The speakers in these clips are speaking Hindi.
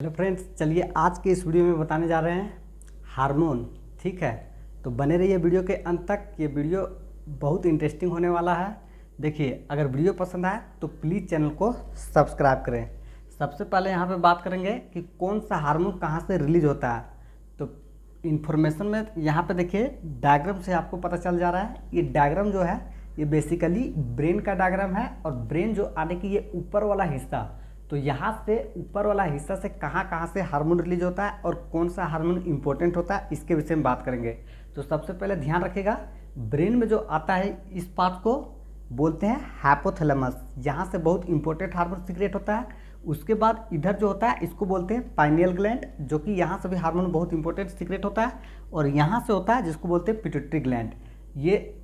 हेलो फ्रेंड्स, चलिए आज के इस वीडियो में बताने जा रहे हैं हार्मोन। ठीक है, तो बने रहिए वीडियो के अंत तक। ये वीडियो बहुत इंटरेस्टिंग होने वाला है। देखिए, अगर वीडियो पसंद आए तो प्लीज़ चैनल को सब्सक्राइब करें। सबसे पहले यहाँ पे बात करेंगे कि कौन सा हार्मोन कहाँ से रिलीज होता है। तो इन्फॉर्मेशन में यहाँ पे देखिए डायग्राम से आपको पता चल जा रहा है। ये डायग्राम जो है ये बेसिकली ब्रेन का डायग्राम है, और ब्रेन जो आने की ये ऊपर वाला हिस्सा, तो यहाँ से ऊपर वाला हिस्सा से कहाँ कहाँ से हार्मोन रिलीज होता है और कौन सा हार्मोन इंपॉर्टेंट होता है, इसके विषय में बात करेंगे। तो सबसे पहले ध्यान रखिएगा, ब्रेन में जो आता है इस पार्ट को बोलते हैं हाइपोथैलेमस। यहाँ से बहुत इंपॉर्टेंट हार्मोन सीक्रेट होता है। उसके बाद इधर जो होता है इसको बोलते हैं पाइनियल ग्लैंड, जो कि यहाँ से भी हार्मोन बहुत इंपॉर्टेंट सीक्रेट होता है। और यहाँ से होता है जिसको बोलते हैं पिट्यूटरी ग्लैंड। ये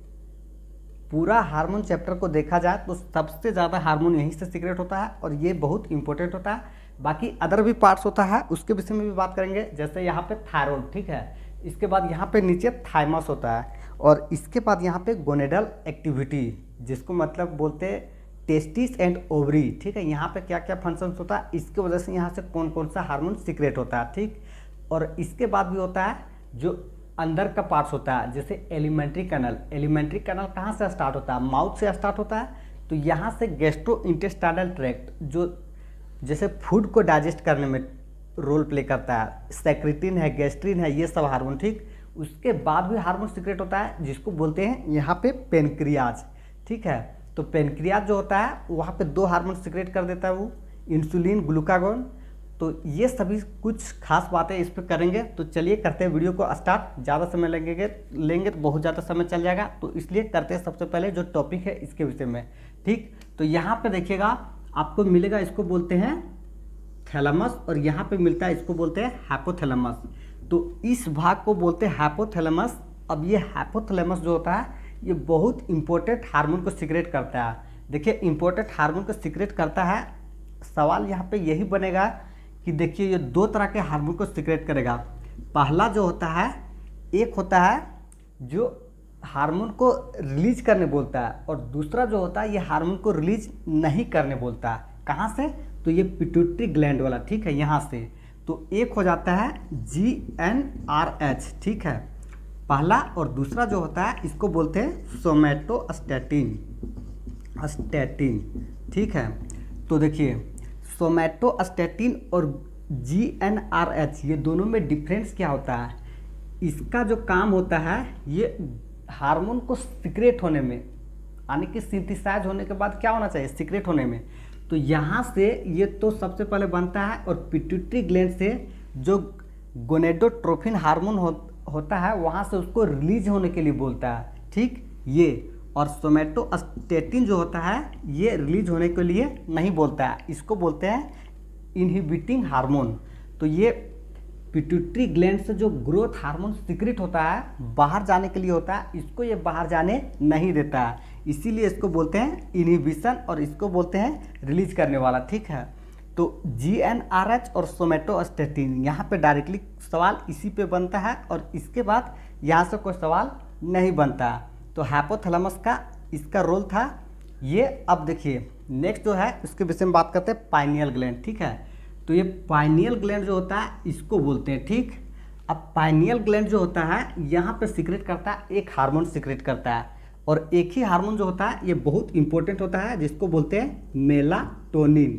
पूरा हार्मोन चैप्टर को देखा जाए तो सबसे ज़्यादा हार्मोन यहीं से सीक्रेट होता है, और ये बहुत इंपॉर्टेंट होता है। बाकी अदर भी पार्ट्स होता है, उसके विषय में भी बात करेंगे। जैसे यहाँ पे थायराइड, ठीक है, इसके बाद यहाँ पे नीचे थाइमस होता है, और इसके बाद यहाँ पे गोनेडल एक्टिविटी, जिसको मतलब बोलते हैं टेस्टिस एंड ओवरी। ठीक है, यहाँ पे क्या क्या फंक्शंस होता है, इसके वजह से यहाँ से कौन कौन सा हार्मोन सीक्रेट होता है। ठीक, और इसके बाद भी होता है जो अंदर का पार्ट्स होता है, जैसे एलिमेंट्री कैनल। एलिमेंट्री कैनल कहाँ से स्टार्ट होता है? माउथ से स्टार्ट होता है। तो यहाँ से गैस्ट्रो इंटेस्टाइनल ट्रैक्ट, जो जैसे फूड को डाइजेस्ट करने में रोल प्ले करता है, सेक्रेटिन है, गैस्ट्रिन है, ये सब हार्मोन। ठीक, उसके बाद भी हार्मोन सीक्रेट होता है जिसको बोलते हैं यहाँ पे पेनक्रियाज। ठीक है, तो पेनक्रियाज जो होता है वहाँ पे दो हार्मोन सीक्रेट कर देता है, वो इंसुलिन, ग्लूकागोन। तो ये सभी कुछ खास बातें इस पर करेंगे। तो चलिए करते हैं वीडियो को स्टार्ट। ज़्यादा समय लेंगे तो बहुत ज़्यादा समय चल जाएगा, तो इसलिए करते हैं सबसे पहले जो टॉपिक है इसके विषय में। ठीक, तो यहाँ पे देखिएगा आपको मिलेगा, इसको बोलते हैं थैलेमस, और यहाँ पे मिलता है इसको बोलते हैं हाइपोथैलेमस। तो इस भाग को बोलते हैं हाइपोथैलेमस। अब ये हाइपोथैलेमस जो होता है ये बहुत इंपॉर्टेंट हार्मोन को सीक्रेट करता है। देखिए, इंपॉर्टेंट हार्मोन को सीक्रेट करता है। सवाल यहाँ पे यही बनेगा कि देखिए ये दो तरह के हार्मोन को सीक्रेट करेगा। पहला जो होता है, एक होता है जो हार्मोन को रिलीज करने बोलता है, और दूसरा जो होता है ये हार्मोन को रिलीज नहीं करने बोलता है। कहाँ से? तो ये पिट्यूटरी ग्लैंड वाला। ठीक है, यहाँ से। तो एक हो जाता है GnRH। ठीक है, पहला। और दूसरा जो होता है इसको बोलते हैं सोमैटोस्टैटिन। ठीक है, तो देखिए सोमैटोस्टैटिन और GnRH, ये दोनों में डिफरेंस क्या होता है? इसका जो काम होता है ये हार्मोन को सीक्रेट होने में, यानी कि सिंथेसाइज होने के बाद क्या होना चाहिए? सीक्रेट होने में। तो यहाँ से ये तो सबसे पहले बनता है, और पिट्यूटरी ग्लैंड से जो गोनेडोट्रोफिन हार्मोन होता है वहाँ से उसको रिलीज होने के लिए बोलता है। ठीक, ये और सोमैटोस्टैटिन जो होता है ये रिलीज होने के लिए नहीं बोलता है, इसको बोलते हैं इनहिबिटिंग हार्मोन। तो ये पिट्यूटरी ग्लैंड से जो ग्रोथ हार्मोन सीक्रेट होता है बाहर जाने के लिए होता है, इसको ये बाहर जाने नहीं देता है, इसीलिए इसको बोलते हैं इनहिबिशन, और इसको बोलते हैं रिलीज करने वाला। ठीक है, तो GnRH और सोमैटोस्टैटिन, यहाँ पे डायरेक्टली सवाल इसी पे बनता है, और इसके बाद यहाँ से कोई सवाल नहीं बनता है। तो हाइपोथैलेमस का इसका रोल था ये। अब देखिए नेक्स्ट जो है इसके विषय में बात करते हैं पाइनियल ग्लैंड। ठीक है, तो ये पाइनियल ग्लैंड जो होता है इसको बोलते हैं। ठीक, अब पाइनियल ग्लैंड जो होता है यहाँ पे सीक्रेट करता है, एक हार्मोन सीक्रेट करता है, और एक ही हार्मोन जो होता है ये बहुत इंपॉर्टेंट होता है, जिसको बोलते हैं मेलाटोनिन।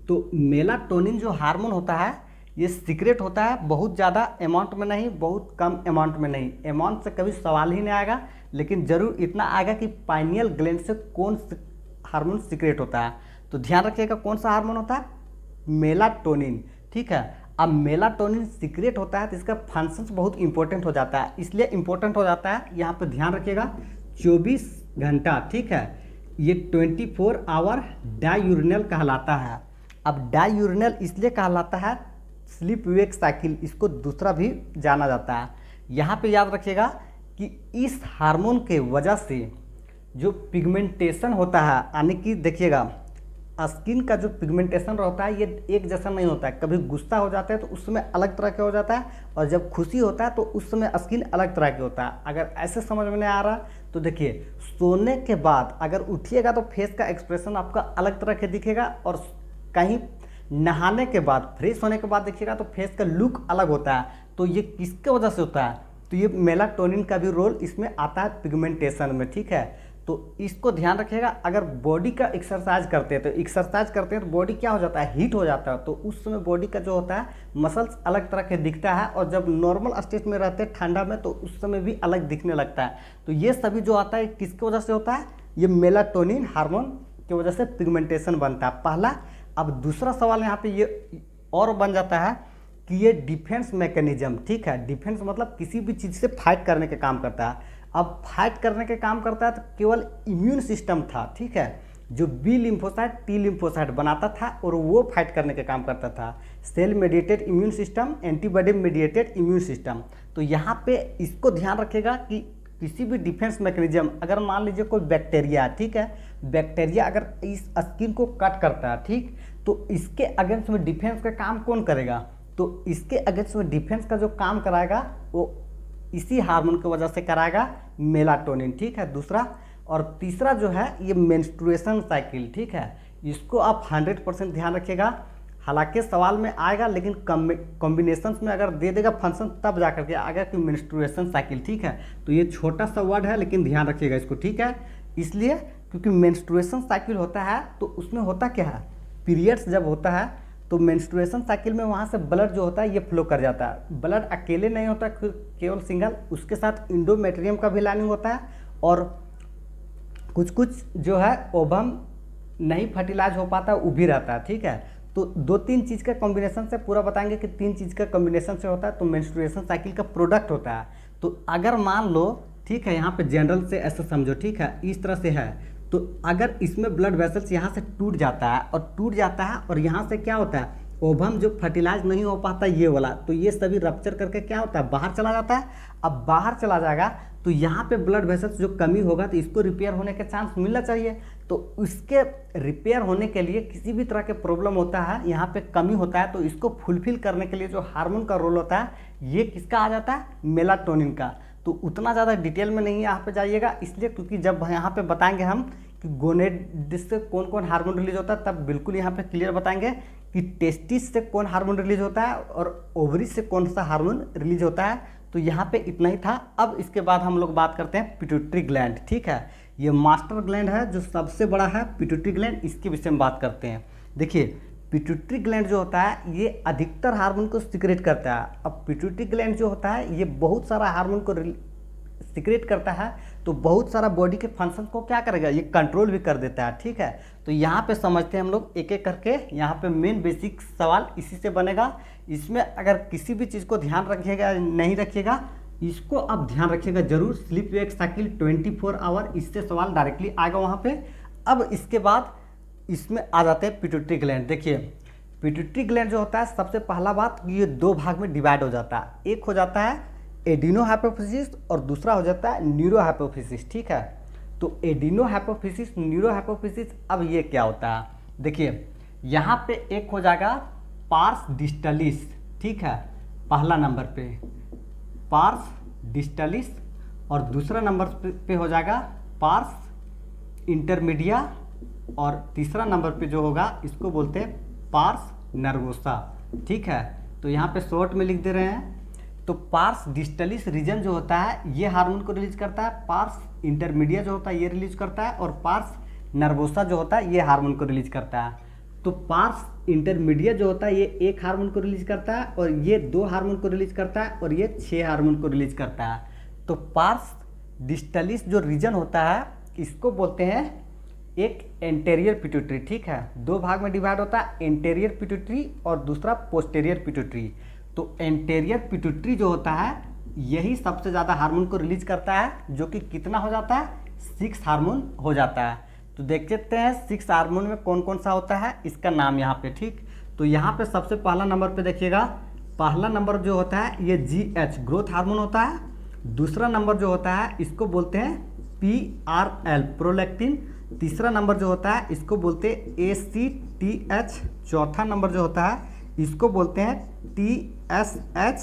तो मेलाटोनिन जो हार्मोन होता है ये सीक्रेट होता है बहुत ज़्यादा अमाउंट में नहीं, बहुत कम अमाउंट में नहीं। अमाउंट से कभी सवाल ही नहीं आएगा, लेकिन ज़रूर इतना आएगा कि पाइनियल ग्लैंड से कौन हार्मोन सीक्रेट होता है। तो ध्यान रखिएगा कौन सा हार्मोन होता है? मेलाटोनिन। ठीक है, अब मेलाटोनिन सीक्रेट होता है तो इसका फंक्शंस बहुत इंपॉर्टेंट हो जाता है। इसलिए इंपॉर्टेंट हो जाता है, यहाँ पर ध्यान रखिएगा 24 घंटा। ठीक है, ये 24 आवर डायूरिनल कहलाता है। अब डायूरिनल इसलिए कहलाता है, स्लीप वेक साइकिल इसको दूसरा भी जाना जाता है। यहाँ पे याद रखिएगा कि इस हार्मोन के वजह से जो पिगमेंटेशन होता है, यानी कि देखिएगा स्किन का जो पिगमेंटेशन रहता है ये एक जैसा नहीं होता है। कभी गुस्सा हो जाता है तो उस समय अलग तरह का हो जाता है, और जब खुशी होता है तो उस समय स्किन अलग तरह की होता है। अगर ऐसे समझ में नहीं आ रहा तो देखिए, सोने के बाद अगर उठिएगा तो फेस का एक्सप्रेशन आपका अलग तरह के दिखेगा, और कहीं नहाने के बाद, फ्रेश होने के बाद देखिएगा तो फेस का लुक अलग होता है। तो ये किसके वजह से होता है? तो ये मेलाटोनिन का भी रोल इसमें आता है पिगमेंटेशन में, ठीक है। तो इसको ध्यान रखिएगा। अगर बॉडी का एक्सरसाइज करते हैं तो बॉडी क्या हो जाता है? हीट हो जाता है। तो उस समय बॉडी का जो होता है मसल्स अलग तरह के दिखता है, और जब नॉर्मल स्टेट में रहते हैं ठंडा में तो उस समय भी अलग दिखने लगता है। तो ये सभी जो आता है किसकी वजह से होता है? ये मेलाटोनिन हार्मोन की वजह से पिगमेंटेशन बनता है, पहला। अब दूसरा सवाल यहाँ पे ये और बन जाता है कि ये डिफेंस मैकेनिज्म, ठीक है। डिफेंस मतलब किसी भी चीज़ से फाइट करने का काम करता है। अब फाइट करने के काम करता है तो केवल इम्यून सिस्टम था, ठीक है, जो बी लिम्फोसाइट टी लिम्फोसाइट बनाता था और वो फाइट करने का काम करता था। Cell mediated immune system, antibody mediated immune system. तो यहाँ पे इसको ध्यान रखिएगा कि किसी भी डिफेंस मैकेनिज्म, अगर मान लीजिए कोई बैक्टीरिया, ठीक है, बैक्टीरिया अगर इस स्किन को कट करता है, ठीक, तो इसके अगेंस्ट में डिफेंस का काम कौन करेगा? तो इसके अगेंस्ट में डिफेंस का जो काम कराएगा वो इसी हार्मोन की वजह से कराएगा, मेलाटोनिन, ठीक है, दूसरा। और तीसरा जो है ये मेंस्ट्रुएशन साइकिल, ठीक है, इसको आप 100% ध्यान रखिएगा। हालांकि सवाल में आएगा लेकिन कॉम्बिनेशंस में अगर दे देगा फंक्शन तब जाकर के आएगा कि मेंस्ट्रुएशन साइकिल, ठीक है। तो ये छोटा सा वर्ड है लेकिन ध्यान रखिएगा इसको, ठीक है। इसलिए क्योंकि मेंस्ट्रुएशन साइकिल होता है तो उसमें होता क्या है? पीरियड्स जब होता है तो मेंस्ट्रुएशन साइकिल में वहाँ से ब्लड जो होता है ये फ्लो कर जाता है। ब्लड अकेले नहीं होता केवल सिंगल, उसके साथ इंडोमेट्रियम का भी लाइनिंग होता है, और कुछ कुछ जो है ओवम नहीं फर्टिलाइज हो पाता, वो भी रहता है, ठीक है। तो 2-3 चीज़ का कॉम्बिनेशन से पूरा बताएंगे कि 3 चीज़ का कॉम्बिनेशन से होता है तो मेंस्ट्रुएशन साइकिल का प्रोडक्ट होता है। तो अगर मान लो, ठीक है, यहाँ पे जनरल से ऐसा समझो, ठीक है, इस तरह से है, तो अगर इसमें ब्लड वेसल्स यहाँ से टूट जाता है और यहाँ से क्या होता है, ओवम जो फर्टिलाइज नहीं हो पाता ये वाला, तो ये सभी रप्चर करके क्या होता है, बाहर चला जाता है। अब बाहर चला जाएगा तो यहाँ पे ब्लड वेसल्स जो कमी होगा तो इसको रिपेयर होने के चांस मिलना चाहिए। तो इसके रिपेयर होने के लिए किसी भी तरह के प्रॉब्लम होता है, यहाँ पे कमी होता है, तो इसको फुलफिल करने के लिए जो हार्मोन का रोल होता है ये किसका आ जाता है? मेलाटोनिन का। तो उतना ज़्यादा डिटेल में नहीं यहाँ पे जाइएगा, इसलिए क्योंकि जब यहाँ पे बताएंगे हम कि गोनेड से कौन कौन हार्मोन रिलीज होता है तब बिल्कुल यहाँ पे क्लियर बताएंगे कि टेस्टिस से कौन हार्मोन रिलीज होता है और ओवरी से कौन सा हार्मोन रिलीज होता है। तो यहाँ पे इतना ही था। अब इसके बाद हम लोग बात करते हैं पिट्यूटरी ग्लैंड, ठीक है। ये मास्टर ग्लैंड है जो सबसे बड़ा है, पिट्यूटरी ग्लैंड, इसके विषय में बात करते हैं। देखिए पिट्यूटरी ग्लैंड जो होता है ये अधिकतर हार्मोन को सीक्रेट करता है। अब पिट्यूटरी ग्लैंड जो होता है ये बहुत सारा हार्मोन को सीक्रेट करता है, तो बहुत सारा बॉडी के फंक्शन को क्या करेगा, ये कंट्रोल भी कर देता है, ठीक है। तो यहाँ पे समझते हैं हम लोग एक एक करके। यहाँ पे मेन बेसिक सवाल इसी से बनेगा। इसमें अगर किसी भी चीज़ को ध्यान रखिएगा नहीं रखिएगा, इसको आप ध्यान रखिएगा जरूर। स्लीप वेक साइकिल 24 आवर, इससे सवाल डायरेक्टली आएगा वहाँ पे। अब इसके बाद इसमें आ जाते हैं पिट्यूटरी ग्लैंड। देखिए पिट्यूटरी ग्लैंड जो होता है, सबसे पहला बात ये 2 भाग में डिवाइड हो जाता है। एक हो जाता है एडिनो हाइपोफिसिस और दूसरा हो जाता है न्यूरो हाइपोफिसिस, ठीक है। तो एडिनो हाइपोफिसिस, न्यूरो हाइपोफिसिस, अब ये क्या होता है? देखिए यहाँ पे एक हो जाएगा पार्स डिस्टलिस, ठीक है, पहला नंबर पे पार्स डिस्टलिस, और दूसरा नंबर पे हो जाएगा पार्स इंटरमीडिया, और तीसरा नंबर पे जो होगा इसको बोलते हैं पार्स नर्वोसा, ठीक है। तो यहाँ पे शॉर्ट में लिख दे रहे हैं। तो पार्स डिस्टलिस रीजन जो होता है ये हार्मोन को रिलीज करता है, पार्स इंटरमीडिया जो होता है ये रिलीज करता है, और पार्स नर्वोसा जो होता है ये हार्मोन को रिलीज करता है। तो पार्स इंटरमीडिया जो होता है ये 1 हार्मोन को रिलीज करता है, और ये 2 हार्मोन को रिलीज करता है, और ये 6 हार्मोन को रिलीज करता है। तो पार्स डिस्टलिस जो रीजन होता है इसको बोलते हैं एक एंटेरियर पिट्यूटरी, ठीक है। 2 भाग में डिवाइड होता है, एंटेरियर पिट्यूटरी और दूसरा पोस्टेरियर पिट्यूटरी। तो एंटेरियर पिट्यूटरी जो होता है यही सबसे ज़्यादा हार्मोन को रिलीज करता है, जो कि कितना हो जाता है, 6 हार्मोन हो जाता है। तो देख सकते हैं 6 हार्मोन में कौन कौन सा होता है, इसका नाम यहाँ पे, ठीक। तो यहाँ पे सबसे पहला नंबर पे देखिएगा, पहला नंबर जो होता है ये GH ग्रोथ हार्मोन होता है। दूसरा नंबर जो होता है इसको बोलते हैं PRL प्रोलैक्टिन। तीसरा नंबर जो होता है इसको बोलते हैं ACTH। चौथा नंबर जो होता है इसको बोलते हैं TSH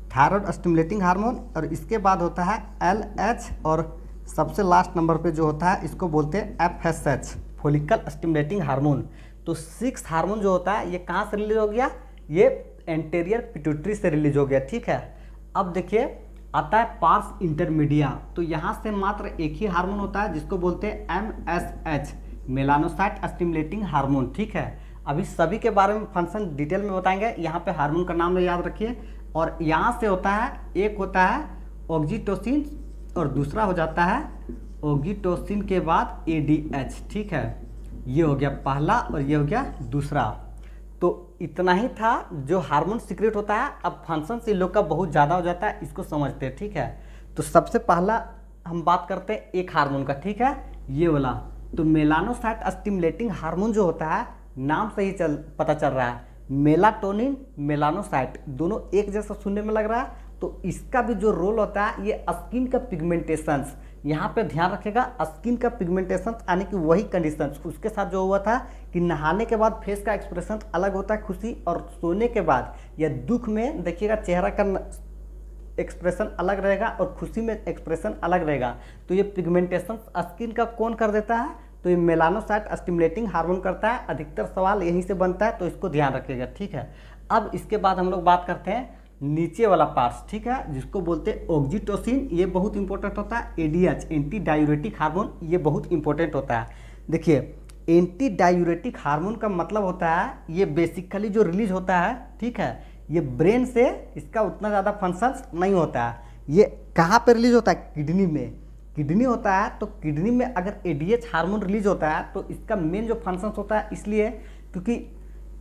थायराइड स्टिमुलेटिंग हार्मोन, और इसके बाद होता है LH, और सबसे लास्ट नंबर पे जो होता है इसको बोलते हैं FSH फोलिकल स्टिमुलेटिंग हार्मोन। तो 6 हार्मोन जो होता है ये कहाँ से रिलीज हो गया, ये एंटेरियर पिट्यूटरी से रिलीज हो गया, ठीक है। अब देखिए आता है पार्स इंटरमीडिया, तो यहाँ से मात्र एक ही हार्मोन होता है जिसको बोलते हैं MSH, मेलानोसाइट स्टिमुलेटिंग हार्मोन, ठीक है। अभी सभी के बारे में फंक्शन डिटेल में बताएंगे, यहाँ पे हार्मोन का नाम याद रखिए। और यहाँ से होता है, एक होता है ऑक्सीटोसिन और दूसरा हो जाता है ऑक्सीटोसिन के बाद ADH, ठीक है। ये हो गया पहला और ये हो गया दूसरा। तो इतना ही था जो हार्मोन सीक्रेट होता है। अब फंक्शन से लोग का बहुत ज़्यादा हो जाता है, इसको समझते हैं, ठीक है। तो सबसे पहला हम बात करते हैं एक हार्मोन का, ठीक है, ये वाला। तो मेलानोसाइट स्टिमुलेटिंग हार्मोन जो होता है, नाम से ही पता चल रहा है, मेलाटोनिन मेलानोसाइट दोनों एक जैसा सुनने में लग रहा है। तो इसका भी जो रोल होता है, ये स्किन का पिगमेंटेशंस, यहाँ पे ध्यान रखेगा, स्किन का पिगमेंटेशन यानी कि वही कंडीशन उसके साथ जो हुआ था कि नहाने के बाद फेस का एक्सप्रेशन अलग होता है खुशी, और सोने के बाद या दुख में देखिएगा चेहरा का एक्सप्रेशन अलग रहेगा और खुशी में एक्सप्रेशन अलग रहेगा। तो ये पिगमेंटेशन स्किन का कौन कर देता है, तो ये मेलानोसाइट स्टिमुलेटिंग हार्मोन करता है। अधिकतर सवाल यहीं से बनता है, तो इसको ध्यान रखिएगा, ठीक है। अब इसके बाद हम लोग बात करते हैं नीचे वाला पार्ट्स, ठीक है, जिसको बोलते हैं ऑक्सीटोसिन, ये बहुत इंपॉर्टेंट होता है। ADH एंटी डायूरेटिक हार्मोन, ये बहुत इंपॉर्टेंट होता है। देखिए एंटी डायूरेटिक हार्मोन का मतलब होता है, ये बेसिकली जो रिलीज होता है, ठीक है, ये ब्रेन से इसका उतना ज़्यादा फंक्शंस नहीं होता है। ये कहाँ पे रिलीज होता है, किडनी में, किडनी होता है। तो किडनी में अगर ADH हार्मोन रिलीज होता है तो इसका मेन जो फंक्शंस होता है, इसलिए क्योंकि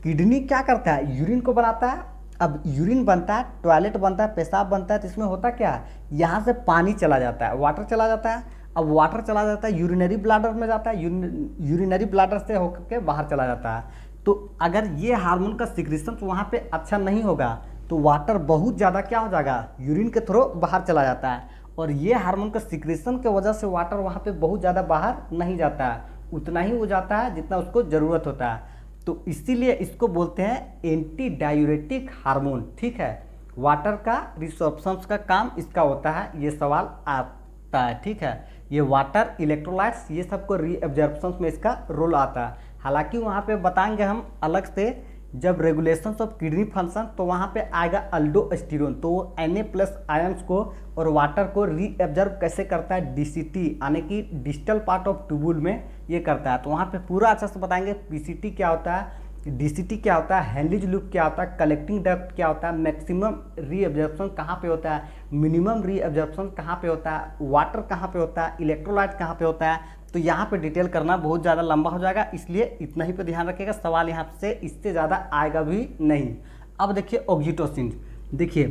किडनी क्या करता है, यूरिन को बनाता है। अब यूरिन बनता है, टॉयलेट बनता है, पेशाब बनता है, तो इसमें होता क्या है, यहाँ से पानी चला जाता है, वाटर चला जाता है। अब वाटर चला जाता है यूरिनरी ब्लैडर में जाता है, यूरिनरी ब्लैडर से होकर के बाहर चला जाता है। तो अगर ये हार्मोन का सिक्रेशन वहाँ पे अच्छा नहीं होगा तो वाटर बहुत ज़्यादा क्या हो जाएगा, यूरिन के थ्रू बाहर चला जाता है। और ये हार्मोन का सिक्रेशन के वजह से वाटर वहाँ पे बहुत ज़्यादा बाहर नहीं जाता है, उतना ही हो जाता है जितना उसको ज़रूरत होता है। तो इसीलिए इसको बोलते हैं एंटी डायूरेटिक हार्मोन, ठीक है। वाटर का रिसोर्प्शन का काम इसका होता है, ये सवाल आता है, ठीक है। ये वाटर इलेक्ट्रोलाइट्स ये सबको रीअब्जॉर्प्शन में इसका रोल आता है। हालांकि वहाँ पे बताएंगे हम अलग से, जब रेगुलेशन ऑफ किडनी फंक्शन, तो वहाँ पे आएगा अल्डोस्टेरोन, तो वो Na+ आयंस को और वाटर को रीअब्जॉर्ब कैसे करता है, DCT यानी कि डिस्टल पार्ट ऑफ ट्यूबुल में ये करता है। तो वहाँ पे पूरा अच्छा से बताएंगे PCT क्या होता है, DCT क्या होता है, हेनरिज लूप क्या होता है, कलेक्टिंग डक्ट क्या होता है, मैक्सिमम रीअब्जॉर्प्शन कहाँ पे होता है, मिनिमम रीअब्जॉर्प्शन कहाँ पे होता है, वाटर कहाँ पे होता है, इलेक्ट्रोलाइट कहाँ पे होता है। तो यहाँ पे डिटेल करना बहुत ज़्यादा लंबा हो जाएगा, इसलिए इतना ही पे ध्यान रखिएगा, सवाल यहाँ से इससे ज़्यादा आएगा भी नहीं। अब देखिए ऑक्सीटोसिन, देखिए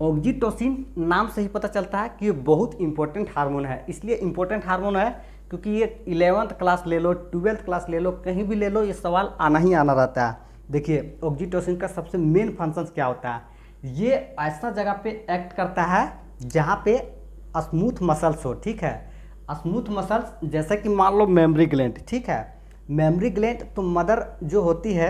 ऑक्सीटोसिन नाम से ही पता चलता है कि ये बहुत इंपॉर्टेंट हार्मोन है। इसलिए इंपॉर्टेंट हार्मोन है क्योंकि ये 11th क्लास ले लो, 12th क्लास ले लो, कहीं भी ले लो, ये सवाल आना ही आना रहता है। देखिए ऑक्सीटोसिन का सबसे मेन फंक्शन क्या होता है, ये ऐसा जगह पे एक्ट करता है जहाँ पे स्मूथ मसल्स हो, ठीक है। स्मूथ मसल्स जैसे कि मान लो मेमोरी ग्लैंड, ठीक है। मेमोरी ग्लैंड तो मदर जो होती है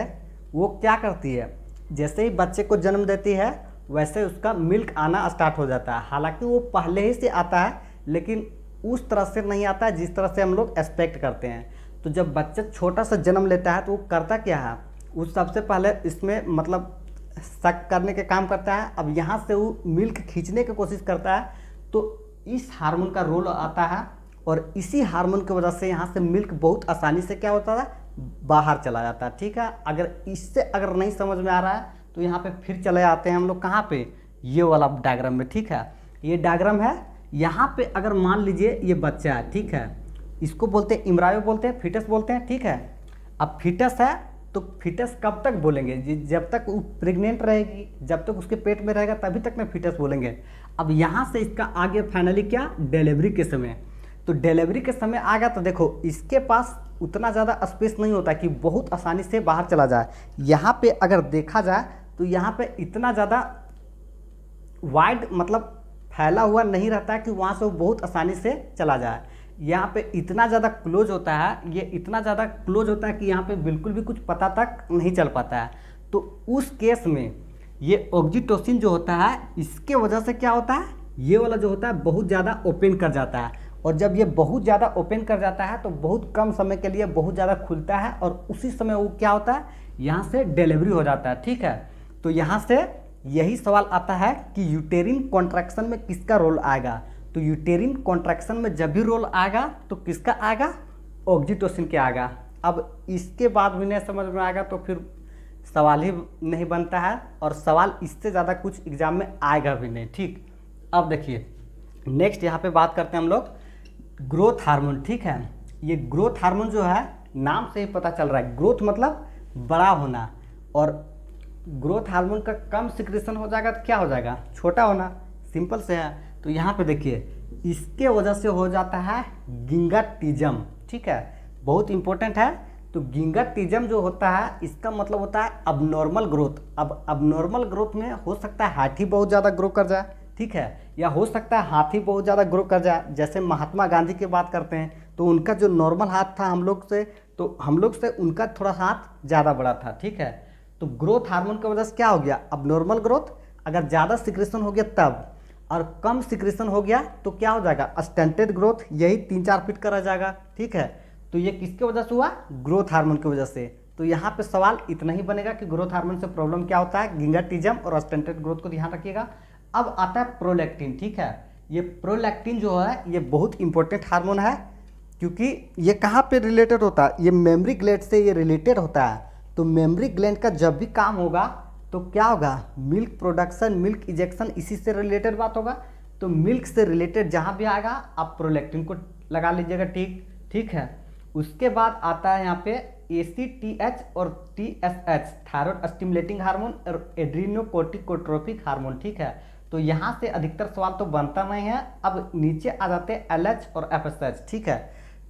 वो क्या करती है, जैसे ही बच्चे को जन्म देती है वैसे उसका मिल्क आना स्टार्ट हो जाता है। हालांकि वो पहले ही से आता है, लेकिन उस तरह से नहीं आता है जिस तरह से हम लोग एक्सपेक्ट करते हैं। तो जब बच्चा छोटा सा जन्म लेता है तो वो करता क्या है, वो सबसे पहले इसमें मतलब शक करने के काम करता है। अब यहाँ से वो मिल्क खींचने की कोशिश करता है, तो इस हार्मोन का रोल आता है, और इसी हार्मोन की वजह से यहाँ से मिल्क बहुत आसानी से क्या होता है, बाहर चला जाता है, ठीक है। अगर इससे अगर नहीं समझ में आ रहा है तो यहाँ पे फिर चले आते हैं हम लोग कहाँ पे, ये वाला डायग्राम में, ठीक है। ये डायग्राम है, यहाँ पे अगर मान लीजिए ये बच्चा है, ठीक है, इसको बोलते हैं इम्ब्रायो बोलते हैं, फीटस बोलते हैं, ठीक है। अब फीटस है तो फीटस कब तक बोलेंगे, जब तक वो प्रेग्नेंट रहेगी, जब तक उसके पेट में रहेगा तभी तक ना फीटस बोलेंगे। अब यहाँ से इसका आगे फाइनली क्या, डिलीवरी के समय। तो डिलीवरी के समय आ गया तो देखो इसके पास उतना ज़्यादा स्पेस नहीं होता कि बहुत आसानी से बाहर चला जाए। यहाँ पे अगर देखा जाए तो यहाँ पे इतना ज़्यादा वाइड मतलब फैला हुआ नहीं रहता कि वहाँ से वो बहुत आसानी से चला जाए। यहाँ पे इतना ज़्यादा क्लोज होता है, ये इतना ज़्यादा क्लोज होता है कि यहाँ पे बिल्कुल भी कुछ पता तक नहीं चल पाता है। तो उस केस में ये ऑक्सीटोसिन जो होता है, इसके वजह से क्या होता है, ये वाला जो होता है बहुत ज़्यादा ओपन कर जाता है, और जब ये बहुत ज़्यादा ओपन कर जाता है तो बहुत कम समय के लिए बहुत ज़्यादा खुलता है और उसी समय वो क्या होता है, यहाँ से डिलीवरी हो जाता है। ठीक है, तो यहाँ से यही सवाल आता है कि यूटेरिन कॉन्ट्रैक्शन में किसका रोल आएगा। तो यूटेरिन कॉन्ट्रैक्शन में जब भी रोल आएगा तो किसका आएगा, ऑक्सीटोसिन के आएगा। अब इसके बाद भी नहीं समझ में आएगा तो फिर सवाल ही नहीं बनता है, और सवाल इससे ज़्यादा कुछ एग्जाम में आएगा भी नहीं। ठीक, अब देखिए नेक्स्ट यहाँ पे बात करते हैं हम लोग ग्रोथ हार्मोन। ठीक है, ये ग्रोथ हार्मोन जो है नाम से ही पता चल रहा है, ग्रोथ मतलब बड़ा होना, और ग्रोथ हार्मोन का कम सिक्रेशन हो जाएगा तो क्या हो जाएगा, छोटा होना, सिंपल से है। तो यहाँ पे देखिए इसके वजह से हो जाता है गिंगाटिज्म। ठीक है, बहुत इंपॉर्टेंट है। तो गिंगाटिज्म जो होता है इसका मतलब होता है अबनॉर्मल ग्रोथ। अब अबनॉर्मल ग्रोथ में हो सकता है हाथी बहुत ज़्यादा ग्रो कर जाए, ठीक है, या हो सकता है हाथी बहुत ज़्यादा ग्रो कर जाए। जैसे महात्मा गांधी की बात करते हैं तो उनका जो नॉर्मल हाथ था हम लोग से, तो हम लोग से उनका थोड़ा हाथ ज़्यादा बड़ा था। ठीक है, तो ग्रोथ हार्मोन की वजह से क्या हो गया, अबनॉर्मल ग्रोथ। अगर ज़्यादा सिक्रेशन हो गया तब, और कम सिक्रेशन हो गया तो क्या हो जाएगा, स्टंटेड ग्रोथ, यही 3-4 फीट का रह जाएगा। ठीक है, तो ये किसके वजह से हुआ, ग्रोथ हार्मोन की वजह से। तो यहाँ पे सवाल इतना ही बनेगा कि ग्रोथ हार्मोन से प्रॉब्लम क्या होता है, गिंगाटिज्म और स्टंटेड ग्रोथ को ध्यान रखिएगा। अब आता है प्रोलैक्टिन। ठीक है, ये प्रोलैक्टिन जो है ये बहुत इंपॉर्टेंट हार्मोन है, क्योंकि ये कहाँ पे रिलेटेड होता है, ये मेमोरी ग्लैंड से ये रिलेटेड होता है। तो मेमोरी ग्लैंड का जब भी काम होगा तो क्या होगा, मिल्क प्रोडक्शन, मिल्क इजेक्शन, इसी से रिलेटेड बात होगा। तो मिल्क से रिलेटेड जहाँ भी आएगा आप प्रोलैक्टिन को लगा लीजिएगा। ठीक है, उसके बाद आता है यहाँ पे ACTH और TSH, थायराइड स्टिमुलेटिंग हार्मोन और एड्रीनोकोर्टिकोट्रोपिक हार्मोन। ठीक है, तो यहाँ से अधिकतर सवाल तो बनता नहीं है। अब नीचे आ जाते हैं LH और FSH। ठीक है,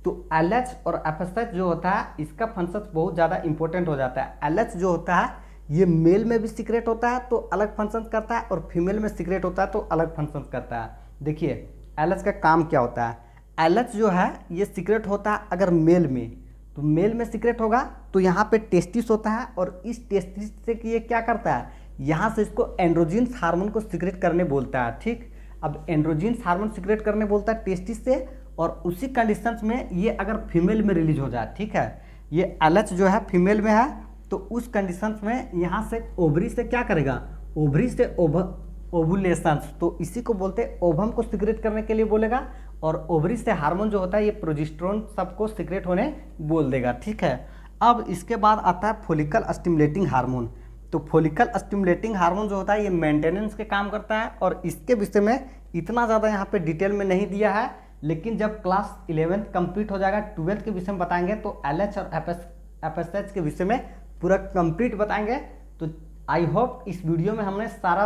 तो LH और FSH जो होता है इसका फंक्शन बहुत ज़्यादा इंपॉर्टेंट हो जाता है। LH जो होता है ये मेल में भी सीक्रेट होता है तो अलग फंक्शन करता है, और फीमेल में सीक्रेट होता है तो अलग फंक्शन करता है। देखिए LH का काम क्या होता है, LH जो है ये सीक्रेट होता है अगर मेल में, तो मेल में सीक्रेट होगा तो यहाँ पे टेस्टिस होता है, और इस टेस्टिस से कि ये क्या करता है, यहाँ से इसको एंड्रोजिन्स हार्मोन को सीक्रेट करने बोलता है। ठीक, अब एंड्रोजिन्स हार्मोन सीक्रेट करने बोलता है टेस्टिस से, और उसी कंडीशंस में ये अगर फीमेल में रिलीज हो जाए, ठीक है, ये LH जो है फीमेल में है, तो उस कंडीशंस में यहाँ से ओवरी से क्या करेगा, ओवरी से ओवुलेशन, तो इसी को बोलते हैं ओवम को सीक्रेट करने के लिए बोलेगा, और ओवरी से हार्मोन जो होता है ये प्रोजेस्टेरोन सबको सीक्रेट होने बोल देगा। ठीक है, अब इसके बाद आता है फॉलिकल स्टिमुलेटिंग हार्मोन। तो फॉलिकल स्टिमुलेटिंग हार्मोन जो होता है ये मेंटेनेंस के काम करता है, और इसके विषय में इतना ज़्यादा यहाँ पे डिटेल में नहीं दिया है, लेकिन जब क्लास 11th कंप्लीट हो जाएगा 12th के विषय में बताएंगे तो LH और FSH के विषय में पूरा कंप्लीट बताएंगे। तो आई होप इस वीडियो में हमने सारा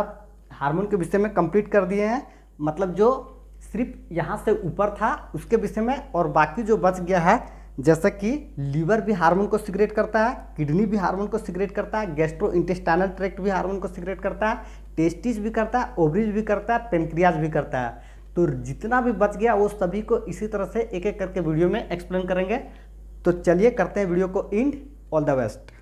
हार्मोन के विषय में कंप्लीट कर दिए हैं, मतलब जो सिर्फ यहाँ से ऊपर था उसके विषय में, और बाकी जो बच गया है जैसा कि लीवर भी हार्मोन को सीक्रेट करता है, किडनी भी हार्मोन को सीक्रेट करता है, गैस्ट्रो इंटेस्टाइनल ट्रैक्ट भी हार्मोन को सीक्रेट करता है, टेस्टिस भी करता है, ओवरीज भी करता है, पेनक्रियाज भी करता है। तो जितना भी बच गया वो सभी को इसी तरह से एक एक करके वीडियो में एक्सप्लेन करेंगे। तो चलिए करते हैं वीडियो को एंड। All the best.